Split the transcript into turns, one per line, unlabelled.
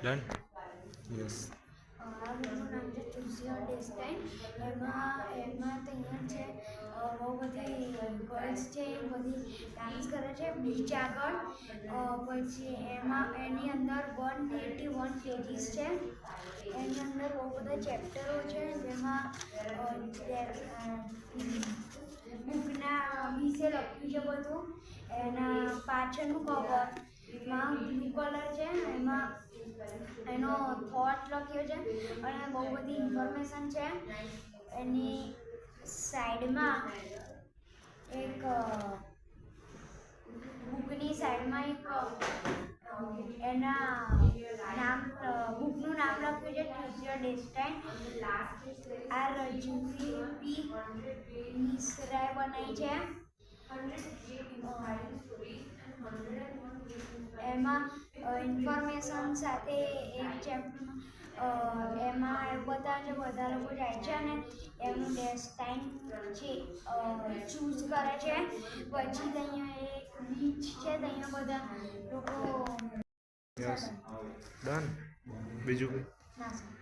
Done? Yes.
મારું નામ છે ચુઝિયા ડેસ્ટાઈન. એમાં તૈયાર છે બહુ બધી ગર્લ્સ છે, બધી ડાન્સ કરે છે બીચ આગળ. પછી એની અંદર 181 પેજીસ છે. એની અંદર બહુ બધા ચેપ્ટરો છે, જેમાં બુકના વિશે લખ્યું છે બધું. એના પાછળનું કવરમાં બ્લુ કલર છે, એમાં એનો થોટ લખ્યો છે અને બહુ બધી ઇન્ફોર્મેશન છે. એની સાઈડમાં એક બુકની સાઈડમાં એક એના બુકનું નામ લખ્યું છે ચુઝિયા ડેસ્ટાઈન. આ રજૂરી પી મિશ્રાએ બનાવી છે. એમાં ઇન્ફોર્મેશન સાથે એક ચેપ્ટરમાં એમાં એવું બતાવે છે બધા લોકો જાય છે અને એમનું ડેસ્ટાઈન જે ચૂઝ કરે છે. પછી ત્યાં એક બીચ છે, ત્યાં બધા લોકો
Yes. Done. બીજું કંઈ?
ના સર.